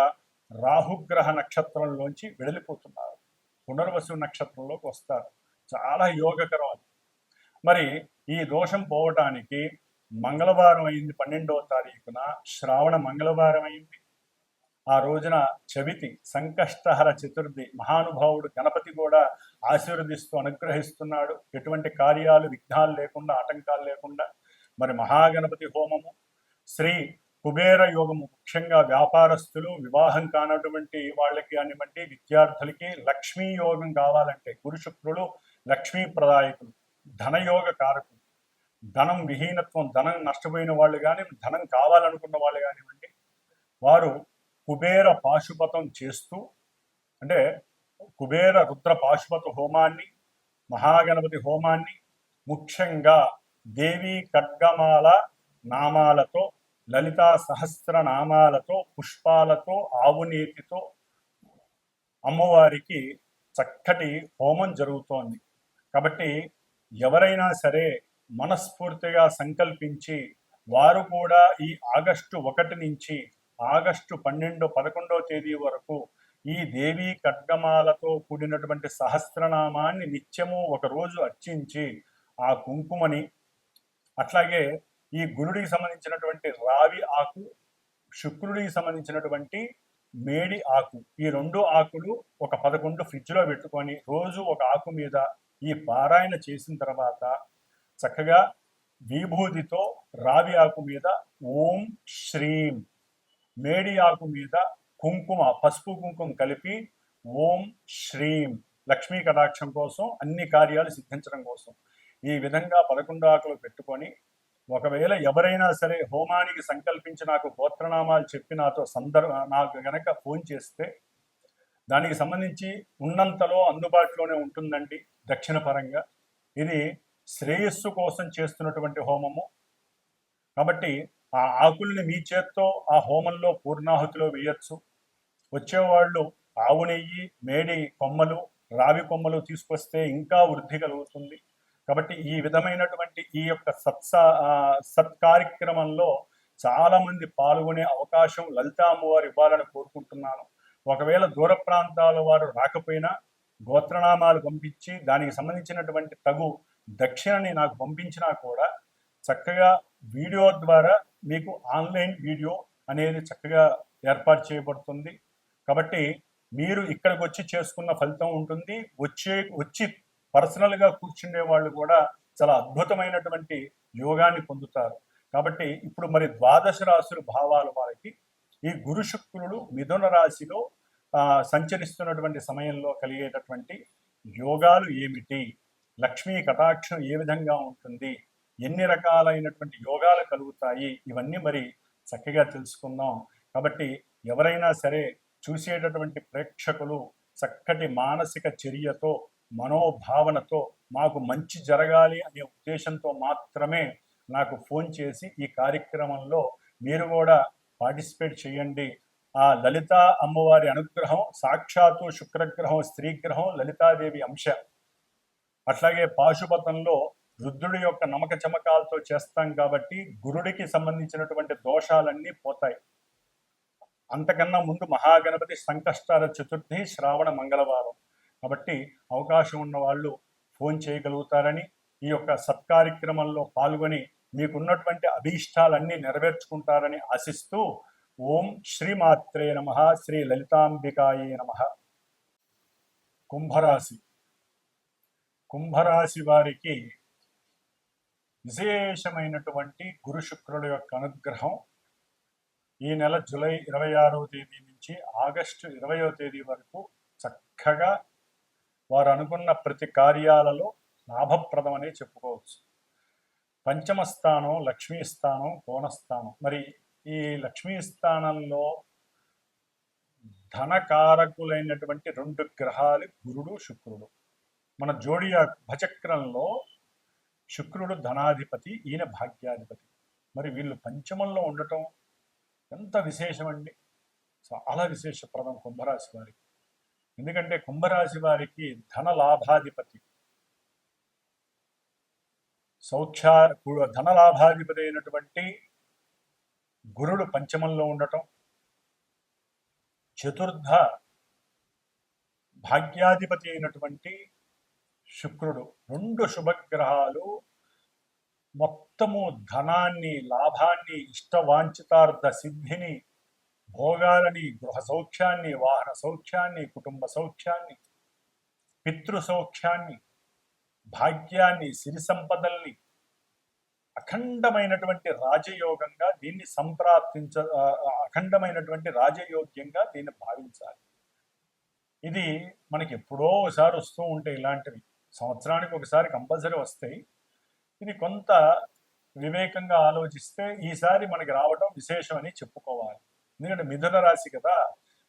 రాహుగ్రహ నక్షత్రంలోంచి వెడలిపోతున్నారు, పునర్వసు నక్షత్రంలోకి వస్తారు. చాలా యోగకరం అది. మరి ఈ దోషం పోవటానికి మంగళవారం అయింది, 12వ తారీఖున శ్రావణ మంగళవారం అయింది. ఆ రోజున చవితి, సంకష్టహర చతుర్థి, మహానుభావుడు గణపతి కూడా ఆశీర్వదిస్తూ అనుగ్రహిస్తున్నాడు. ఎటువంటి కార్యాలు విఘ్నాలు లేకుండా, ఆటంకాలు లేకుండా. మరి మహాగణపతి హోమము, శ్రీ కుబేర యోగము, ముఖ్యంగా వ్యాపారస్తులు, వివాహం కానటువంటి వాళ్ళకి కానివ్వండి, విద్యార్థులకి లక్ష్మీ యోగం కావాలంటే, గురు శుక్రులు లక్ష్మీ ప్రదాయకులు, ధనయోగ కారకులు. ధనం విహీనత్వం, ధనం నష్టపోయిన వాళ్ళు కానీ, ధనం కావాలనుకున్న వాళ్ళు కానివ్వండి, వారు కుబేర పాశుపతం చేస్తూ, అంటే కుబేర రుద్ర పాశుపత హోమాన్ని, మహాగణపతి హోమాన్ని, ముఖ్యంగా దేవి ఖడ్గమాల నామాలతో, లలితా సహస్ర నామాలతో, పుష్పాలతో, ఆవునేతితో అమ్మవారికి చక్కటి హోమం జరుగుతోంది. కాబట్టి ఎవరైనా సరే మనస్ఫూర్తిగా సంకల్పించి వారు కూడా ఈ ఆగస్టు 1 నుంచి ఆగస్టు 11వ తేదీ వరకు ఈ దేవీ ఖడ్గమాలతో కూడినటువంటి సహస్రనామాన్ని నిత్యము ఒకరోజు అర్చించి ఆ కుంకుమని, అట్లాగే ఈ గురుడికి సంబంధించినటువంటి రావి ఆకు, శుక్రుడికి సంబంధించినటువంటి మేడి ఆకు, ఈ 2 ఆకులు ఒక 11 ఫ్రిడ్జ్లో పెట్టుకొని రోజు ఒక ఆకు మీద ఈ పారాయణ చేసిన తర్వాత చక్కగా విభూతితో రావి ఆకు మీద ఓం శ్రీం, మేడి ఆకు మీద కుంకుమ, పసుపు కుంకుమ కలిపి ఓం శ్రీం, లక్ష్మీ కటాక్షం కోసం, అన్ని కార్యాలు సిద్ధించడం కోసం ఈ విధంగా 11 ఆకులు పెట్టుకొని, ఒకవేళ ఎవరైనా సరే హోమానికి సంకల్పించి నాకు గోత్రనామాలు చెప్పి నాకు గనక ఫోన్ చేస్తే దానికి సంబంధించి ఉన్నంతలో అందుబాటులోనే ఉంటుందండి. దక్షిణ పరంగా ఇది శ్రేయస్సు కోసం చేస్తున్నటువంటి హోమము. కాబట్టి ఆ ఆకుల్ని మీ చేత్తో ఆ హోమంలో పూర్ణాహుతిలో వేయచ్చు. వచ్చేవాళ్ళు ఆవు నెయ్యి, మేడి కొమ్మలు, రావి కొమ్మలు తీసుకొస్తే ఇంకా వృద్ధి కలుగుతుంది. కాబట్టి ఈ విధమైనటువంటి ఈ యొక్క సత్కార్యక్రమంలో చాలా మంది పాల్గొనే అవకాశం లలితా అమ్మవారు ఇవ్వాలని కోరుకుంటున్నాను. ఒకవేళ దూర ప్రాంతాల వారు రాకపోయినా గోత్రనామాలు పంపించి దానికి సంబంధించినటువంటి తగు దక్షిణని నాకు పంపించినా కూడా చక్కగా వీడియో ద్వారా మీకు ఆన్లైన్ వీడియో అనేది చక్కగా ఏర్పాటు చేయబడుతుంది. కాబట్టి మీరు ఇక్కడికి వచ్చి చేసుకున్న ఫలితం ఉంటుంది. వచ్చి పర్సనల్గా కూర్చునే వాళ్ళు కూడా చాలా అద్భుతమైనటువంటి యోగాన్ని పొందుతారు. కాబట్టి ఇప్పుడు మరి ద్వాదశ రాశుల భావాల వారికి ఈ గురు శుక్రుడు మిథున రాశిలో సంచరిస్తున్నటువంటి సమయంలో కలిగేటటువంటి యోగాలు ఏమిటి, లక్ష్మీ కటాక్షం ఏ విధంగా ఉంటుంది, ఎన్ని రకాలైనటువంటి యోగాలు కలుగుతాయి, ఇవన్నీ మరి చక్కగా తెలుసుకుందాం. కాబట్టి ఎవరైనా సరే చూసేటటువంటి ప్రేక్షకులు చక్కటి మానసిక చర్యతో మనోభావనతో మాకు మంచి జరగాలి అనే ఉద్దేశంతో మాత్రమే నాకు ఫోన్ చేసి ఈ కార్యక్రమంలో మీరు కూడా పార్టిసిపేట్ చేయండి. ఆ లలితా అమ్మవారి అనుగ్రహం, సాక్షాత్తు శుక్రగ్రహం స్త్రీగ్రహం లలితాదేవి అంశ, అట్లాగే పాశుపతంలో రుద్రుడి యొక్క నమక చమకాలతో చేస్తాం కాబట్టి గురుడికి సంబంధించినటువంటి దోషాలన్నీ పోతాయి. అంతకన్నా ముందు మహాగణపతి సంకష్టాల చతుర్థి శ్రావణ మంగళవారం. కాబట్టి అవకాశం ఉన్న వాళ్ళు ఫోన్ చేయగలుగుతారని, ఈ యొక్క సత్కార్యక్రమంలో పాల్గొని మీకున్నటువంటి అభీష్టాలన్నీ నెరవేర్చుకుంటారని ఆశిస్తూ ఓం శ్రీమాత్రే నమః, శ్రీ లలితాంబికాయే నమః. కుంభరాశి. కుంభరాశి వారికి విశేషమైనటువంటి గురు శుక్రుల యొక్క అనుగ్రహం ఈ నెల జూలై 26వ తేదీ నుంచి ఆగస్టు 20వ తేదీ వరకు చక్కగా వారు అనుకున్న ప్రతి కార్యాలలో లాభప్రదమనే చెప్పుకోవచ్చు. పంచమ స్థానం లక్ష్మీ స్థానం, కోణస్థానం. మరి ఈ లక్ష్మీ స్థానంలో ధనకారకులైనటువంటి 2 గ్రహాలు గురుడు శుక్రుడు. మన జోడియా భచక్రంలో శుక్రుడు ధనాధిపతి, ఈయన భాగ్యాధిపతి. మరి వీళ్ళు పంచమంలో ఉండటం ఎంత విశేషమండి, చాలా విశేషప్రదం కుంభరాశి వారికి. ఎందుకంటే కుంభరాశి వారికి ధన లాభాధిపతి ధన లాభాధిపతి అయినటువంటి గురుడు పంచమంలో ఉండటం, చతుర్థ భాగ్యాధిపతి అయినటువంటి శుక్రుడు, 2 శుభగ్రహాలు మొత్తము ధనాన్ని, లాభాన్ని, ఇష్టవాంఛితార్థ సిద్ధిని, భోగాలని, గృహ సౌఖ్యాన్ని, వాహన సౌఖ్యాన్ని, కుటుంబ సౌఖ్యాన్ని, పితృ సౌఖ్యాన్ని, భాగ్యాన్ని, సిరి సంపదల్ని, అఖండమైనటువంటి రాజయోగంగా దీన్ని అఖండమైనటువంటి రాజయోగ్యంగా దీన్ని భావించాలి. ఇది మనకి ఎప్పుడో ఒకసారి వస్తూ ఉంటాయి, ఇలాంటివి సంవత్సరానికి ఒకసారి కంపల్సరీ వస్తాయి. ఇది కొంత వివేకంగా ఆలోచిస్తే ఈసారి మనకి రావడం విశేషమని చెప్పుకోవాలి. ఎందుకంటే మిథున రాశి కదా,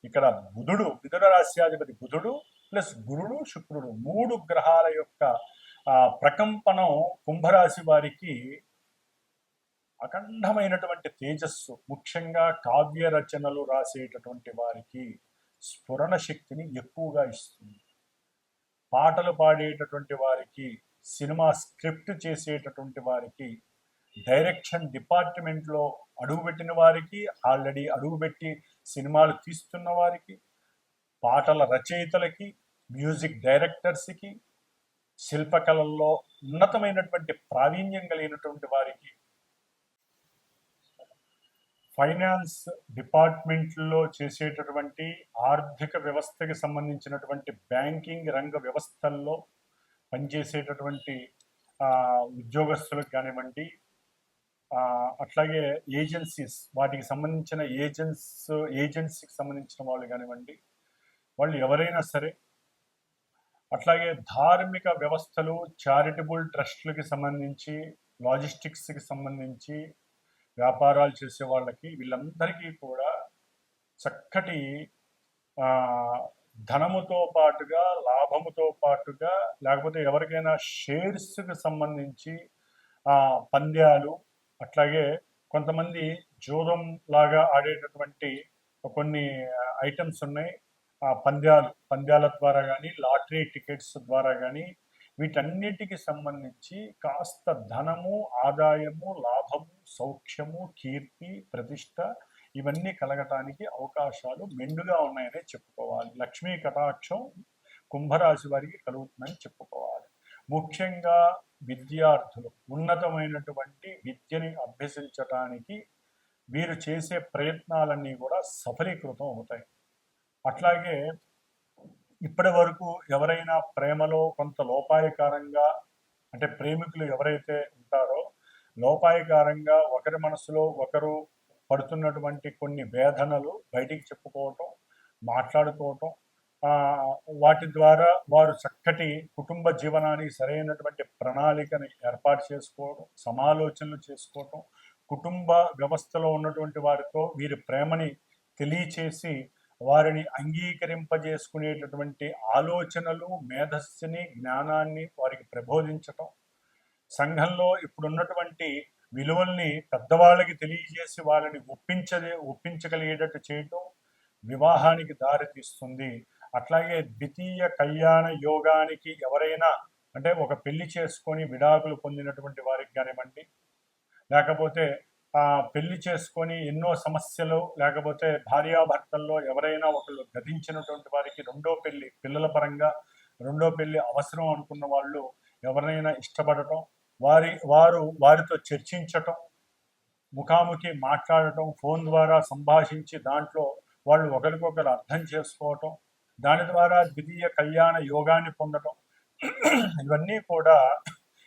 ఇక్కడ బుధుడు, మిథున రాశ్యాధిపతి బుధుడు ప్లస్ గురుడు శుక్రుడు, 3 గ్రహాల యొక్క ప్రకంపనం కుంభరాశి వారికి అఖండమైనటువంటి తేజస్సు, ముఖ్యంగా కావ్య రచనలు రాసేటటువంటి వారికి స్ఫురణ శక్తిని ఎక్కువగా ఇస్తుంది. పాటలు పాడేటటువంటి వారికి, సినిమా స్క్రిప్ట్ చేసేటటువంటి వారికి, డైరెక్షన్ డిపార్ట్మెంట్లో అడుగుపెట్టిన వారికి, ఆల్రెడీ అడుగుపెట్టి సినిమాలు తీస్తున్న వారికి, పాటల రచయితలకి, మ్యూజిక్ డైరెక్టర్స్కి, శిల్పకళల్లో ఉన్నతమైనటువంటి ప్రావీణ్యం కలిగినటువంటి వారికి, ఫైనాన్స్ డిపార్ట్మెంట్లో చేసేటటువంటి ఆర్థిక వ్యవస్థకి సంబంధించినటువంటి బ్యాంకింగ్ రంగ వ్యవస్థల్లో పనిచేసేటటువంటి ఉద్యోగస్తులకు కానివ్వండి, అట్లాగే ఏజెన్సీస్, వాటికి సంబంధించిన ఏజెన్సీకి సంబంధించిన వాళ్ళు కానివ్వండి, వాళ్ళు ఎవరైనా సరే, అట్లాగే ధార్మిక వ్యవస్థలు, చారిటబుల్ ట్రస్టులకి సంబంధించి, లాజిస్టిక్స్కి సంబంధించి వ్యాపారాలు చేసే వాళ్ళకి, వీళ్ళందరికీ కూడా చక్కటి ధనముతో పాటుగా, లాభముతో పాటుగా, లేకపోతే ఎవరికైనా షేర్స్కి సంబంధించి పంద్యాలు, అట్లాగే కొంతమంది జూదం లాగా ఆడేటటువంటి కొన్ని ఐటమ్స్ ఉన్నాయి. పంద్యాల ద్వారా కానీ, లాటరీ టికెట్స్ ద్వారా కానీ, వీటన్నిటికి సంబంధించి కాస్త ధనము, ఆదాయము, లాభము, సౌఖ్యము, కీర్తి, ప్రతిష్ట ఇవన్నీ కలగటానికి అవకాశాలు మెండుగా ఉన్నాయనే చెప్పుకోవాలి. లక్ష్మీ కటాక్షం కుంభరాశి వారికి కలుగుతుందని చెప్పుకోవాలి. ముఖ్యంగా విద్యార్థులు ఉన్నతమైనటువంటి విద్యని అభ్యసించటానికి వీరు చేసే ప్రయత్నాలన్నీ కూడా సఫలీకృతం అవుతాయి. అట్లాగే ఇప్పటి వరకు ఎవరైనా ప్రేమలో కొంత లోపాయకారంగా, అంటే ప్రేమికులు ఎవరైతే ఉంటారో లోపాయకారంగా ఒకరి మనసులో ఒకరు పడుతున్నటువంటి కొన్ని వేదనలు బయటికి చెప్పుకోవటం, మాట్లాడుకోవటం, వాటి ద్వారా వారు చక్కటి కుటుంబ జీవనానికి సరైనటువంటి ప్రణాళికని ఏర్పాటు చేసుకోవడం, సమాలోచనలు చేసుకోవటం, కుటుంబ వ్యవస్థలో ఉన్నటువంటి వారితో వీరి ప్రేమని తెలియచేసి వారిని అంగీకరింపజేసుకునేటటువంటి ఆలోచనలు, మేధస్సుని, జ్ఞానాన్ని వారికి ప్రబోధించటం, సంఘంలో ఇప్పుడున్నటువంటి విలువల్ని పెద్దవాళ్ళకి తెలియజేసి వాళ్ళని ఒప్పించగలిగేటట్టు చేయటం వివాహానికి దారితీస్తుంది. అట్లాగే ద్వితీయ కళ్యాణ యోగానికి ఎవరైనా, అంటే ఒక పెళ్లి చేసుకొని విడాకులు పొందినటువంటి వారికి కానివ్వండి, లేకపోతే పెళ్లి చేసుకొని ఎన్నో సమస్యలు, లేకపోతే భార్యాభర్తల్లో ఎవరైనా ఒకళ్ళు గతించినటువంటి వారికి రెండో పెళ్లి, పిల్లల పరంగా రెండో పెళ్లి అవసరం అనుకున్న వాళ్ళు ఎవరైనా ఇష్టపడటం, వారితో చర్చించటం, ముఖాముఖి మాట్లాడటం, ఫోన్ ద్వారా సంభాషించి దాంట్లో వాళ్ళు ఒకరికొకరు అర్థం చేసుకోవటం, దాని ద్వారా ద్వితీయ కళ్యాణ యోగాన్ని పొందటం, ఇవన్నీ కూడా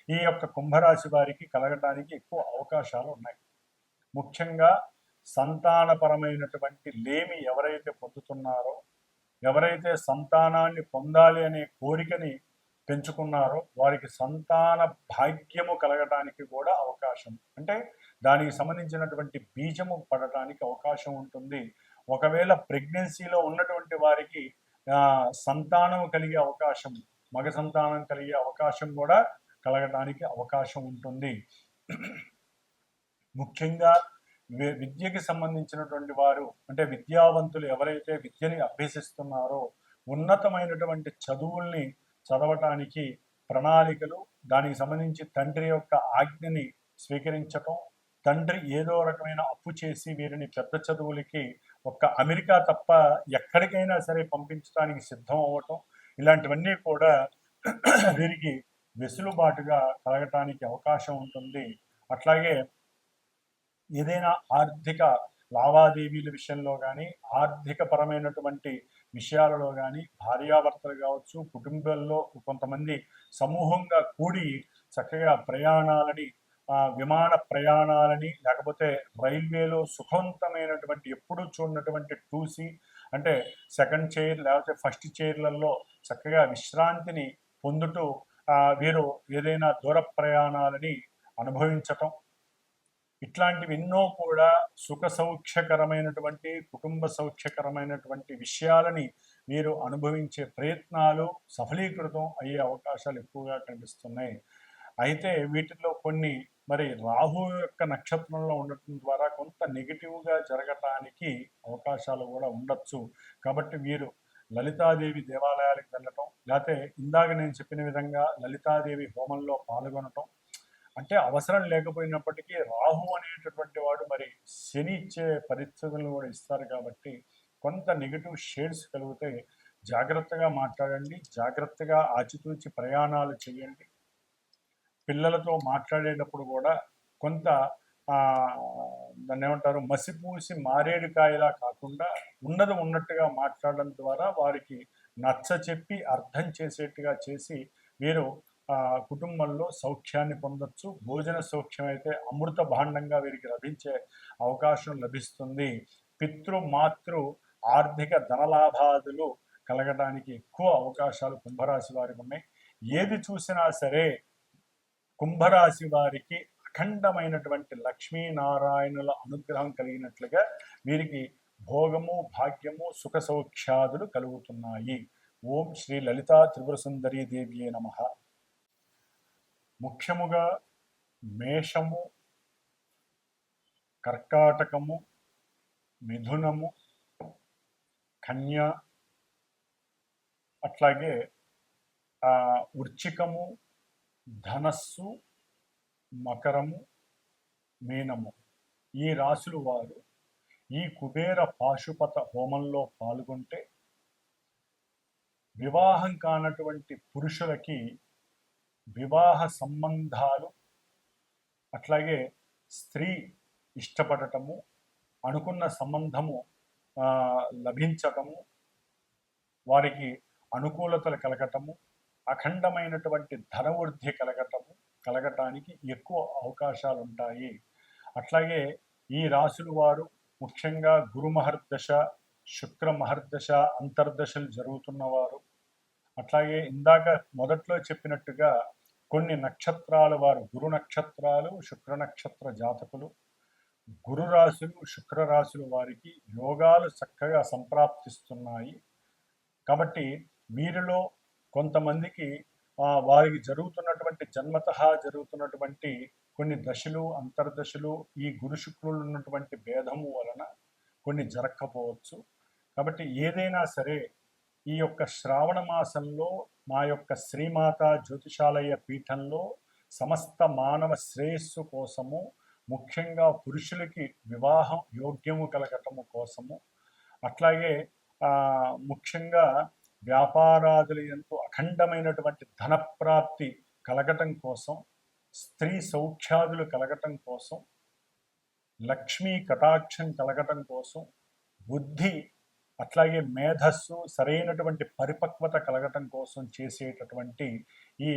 ఈ యొక్క కుంభరాశి వారికి కలగడానికి ఎక్కువ అవకాశాలు ఉన్నాయి. ముఖ్యంగా సంతానపరమైనటువంటి లేమి ఎవరైతే పొందుతున్నారో, ఎవరైతే సంతానాన్ని పొందాలి అనే కోరికని పెంచుకున్నారో వారికి సంతాన భాగ్యము కలగడానికి కూడా అవకాశం, అంటే దానికి సంబంధించినటువంటి బీజము పడటానికి అవకాశం ఉంటుంది. ఒకవేళ ప్రెగ్నెన్సీలో ఉన్నటువంటి వారికి సంతానం కలిగే అవకాశం, మగ సంతానం కలిగే అవకాశం కూడా కలగడానికి అవకాశం ఉంటుంది. ముఖ్యంగా విద్యకి సంబంధించినటువంటి వారు, అంటే విద్యావంతులు ఎవరైతే విద్యని అభ్యసిస్తున్నారో ఉన్నతమైనటువంటి చదువుల్ని చదవటానికి ప్రణాళికలు, దానికి సంబంధించి తండ్రి యొక్క ఆజ్ఞని స్వీకరించటం, తండ్రి ఏదో రకమైన అప్పు చేసి వీరిని పెద్ద చదువులకి ఒక్క అమెరికా తప్ప ఎక్కడికైనా సరే పంపించడానికి సిద్ధం అవ్వటం, ఇలాంటివన్నీ కూడా వీరికి వెసులుబాటుగా కలగటానికి అవకాశం ఉంటుంది. అట్లాగే ఏదైనా ఆర్థిక లావాదేవీల విషయంలో కానీ, ఆర్థిక పరమైనటువంటి విషయాలలో కానీ, భార్యాభర్తలు కావచ్చు, కుటుంబాల్లో కొంతమంది సమూహంగా కూడి చక్కగా ప్రయాణాలని, విమాన ప్రయాణాలని, లేకపోతే రైల్వేలో సుఖవంతమైనటువంటి ఎప్పుడూ చూడనటువంటి 2C, అంటే సెకండ్ చైర్ లేకపోతే ఫస్ట్ చైర్లలో చక్కగా విశ్రాంతిని పొందుతూ వీరు ఏదైనా దూర ప్రయాణాలని అనుభవించటం, ఇట్లాంటివి ఎన్నో కూడా సుఖ సౌఖ్యకరమైనటువంటి, కుటుంబ సౌఖ్యకరమైనటువంటి విషయాలని వీరు అనుభవించే ప్రయత్నాలు సఫలీకృతం అయ్యే అవకాశాలు ఎక్కువగా కనిపిస్తున్నాయి. అయితే వీటిలో కొన్ని మరి రాహు యొక్క నక్షత్రంలో ఉండటం ద్వారా కొంత నెగిటివ్గా జరగటానికి అవకాశాలు కూడా ఉండొచ్చు. కాబట్టి వీరు లలితాదేవి దేవాలయాలకు వెళ్ళటం, లేకపోతే ఇందాక నేను చెప్పిన విధంగా లలితాదేవి హోమంలో పాల్గొనటం, అంటే అవసరం లేకపోయినప్పటికీ రాహు అనేటటువంటి వాడు మరి శని ఇచ్చే పరిస్థితులను కూడా ఇస్తారు. కాబట్టి కొంత నెగిటివ్ షేడ్స్ కలిగితే జాగ్రత్తగా మాట్లాడండి, జాగ్రత్తగా ఆచితూచి ప్రయాణాలు చేయండి. పిల్లలతో మాట్లాడేటప్పుడు కూడా కొంత దాన్ని ఏమంటారు, మసిపూసి మారేడుకాయలా కాకుండా ఉన్నది ఉన్నట్టుగా మాట్లాడడం ద్వారా వారికి నచ్చ చెప్పి అర్థం చేసేట్టుగా చేసి వీరు కుటుంబంలో సౌఖ్యాన్ని పొందొచ్చు. భోజన సౌఖ్యం అయితే అమృత భాండంగా వీరికి లభించే అవకాశం లభిస్తుంది. పితృ మాతృ ఆర్థిక ధనలాభాదులు కలగడానికి ఎక్కువ అవకాశాలు కుంభరాశి వారికి ఉన్నాయి. ఏది చూసినా సరే కుంభరాశి వారికి అఖండమైనటువంటి లక్ష్మీనారాయణుల అనుగ్రహం కలిగినట్లుగా వీరికి భోగము, భాగ్యము, సుఖ సౌఖ్యాదులు కలుగుతున్నాయి. ఓం శ్రీ లలితా త్రిపుర సుందరీ దేవియే నమః. ముఖ్యముగా మేషము, కర్కాటకము, మిథునము, కన్య, అట్లాగే వృచ్చికము, ధనస్సు, మకరము, మీనము ఈ రాశులు వారు ఈ కుబేర పాశుపత హోమంలో పాల్గొంటే వివాహం కానటువంటి పురుషులకి వివాహ సంబంధాలు, అట్లాగే స్త్రీ ఇష్టపడటము, అనుకున్న సంబంధము లభించటము, వారికి అనుకూలతలు కలగటము, అఖండమైనటువంటి ధనవృద్ధి కలగటానికి ఎక్కువ అవకాశాలు ఉంటాయి. అట్లాగే ఈ రాశుల వారు ముఖ్యంగా గురు మహర్దశ, శుక్ర మహర్దశ అంతర్దశలు జరుగుతున్నవారు, అట్లాగే ఇందాక మొదట్లో చెప్పినట్టుగా కొన్ని నక్షత్రాల వారు గురు నక్షత్రాలు, శుక్ర నక్షత్ర జాతకులు, గురు రాశులు, శుక్ర రాశుల వారికి యోగాలు చక్కగా సంప్రాప్తిస్తున్నాయి. కాబట్టి వీరిలో కొంతమందికి వారికి జరుగుతున్నటువంటి జన్మతః జరుగుతున్నటువంటి కొన్ని దశలు, అంతర్దశలు ఈ గురు శుక్రులు ఉన్నటువంటి భేదము వలన కొన్ని జరగకపోవచ్చు. కాబట్టి ఏదైనా సరే ఈ యొక్క శ్రావణ మాసంలో మా యొక్క శ్రీమాత జ్యోతిషాలయ పీఠంలో సమస్త మానవ శ్రేయస్సు కోసము, ముఖ్యంగా పురుషులకి వివాహం యోగ్యము కలగటము కోసము, అట్లాగే ముఖ్యంగా వ్యాపారాదుల యందు అఖండమైనటువంటి ధనప్రాప్తి కలగటం కోసం, స్త్రీ సౌఖ్యాదులు కలగటం కోసం, లక్ష్మీ కటాక్షం కలగటం కోసం, బుద్ధి అట్లాగే మేధస్సు సరైనటువంటి పరిపక్వత కలగటం కోసం చేసేటటువంటి ఈ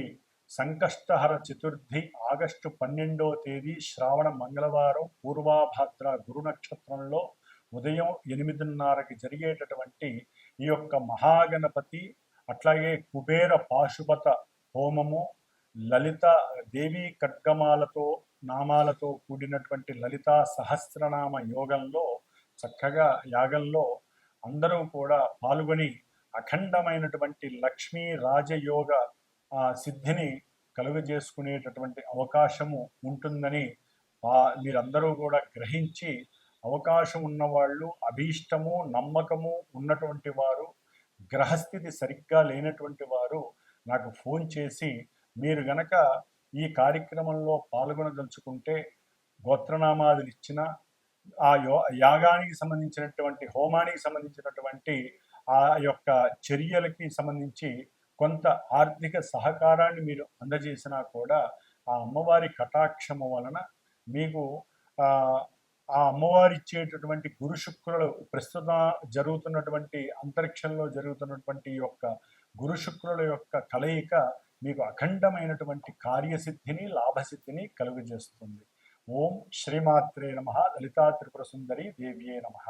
సంకష్టహర చతుర్థి ఆగస్టు 12వ తేదీ శ్రావణ మంగళవారం పూర్వాభాద్ర గురు నక్షత్రంలో ఉదయం 8:30కి జరిగేటటువంటి ఈ యొక్క మహాగణపతి అట్లాగే కుబేర పాశుపత హోమము, లలిత దేవీ ఖడ్గమాలతో నామాలతో కూడినటువంటి లలితా సహస్రనామ యోగంలో చక్కగా యాగంలో అందరూ కూడా పాల్గొని అఖండమైనటువంటి లక్ష్మీ రాజయోగ సిద్ధిని కలుగజేసుకునేటటువంటి అవకాశము ఉంటుందని మీరందరూ కూడా గ్రహించి, అవకాశం ఉన్నవాళ్ళు, అభీష్టము నమ్మకము ఉన్నటువంటి వారు, గ్రహస్థితి సరిగ్గా లేనటువంటి వారు నాకు ఫోన్ చేసి మీరు గనక ఈ కార్యక్రమంలో పాల్గొనదలుచుకుంటే గోత్రనామాదులు ఇచ్చిన ఆ యాగానికి సంబంధించినటువంటి హోమానికి సంబంధించినటువంటి ఆ యొక్క చర్యలకి సంబంధించి కొంత ఆర్థిక సహకారాన్ని మీరు అందజేసినా కూడా ఆ అమ్మవారి కటాక్షము వలన మీకు ఆ అమ్మవారి ఇచ్చేటటువంటి గురు శుక్రులు ప్రస్తుతం జరుగుతున్నటువంటి అంతరిక్షంలో జరుగుతున్నటువంటి యొక్క గురు శుక్రుల యొక్క కలయిక మీకు అఖండమైనటువంటి కార్యసిద్ధిని, లాభసిద్ధిని కలుగజేస్తుంది. ఓం శ్రీమాత్రే నమః. లలితా త్రిపుర సుందరి దేవ్యే నమః.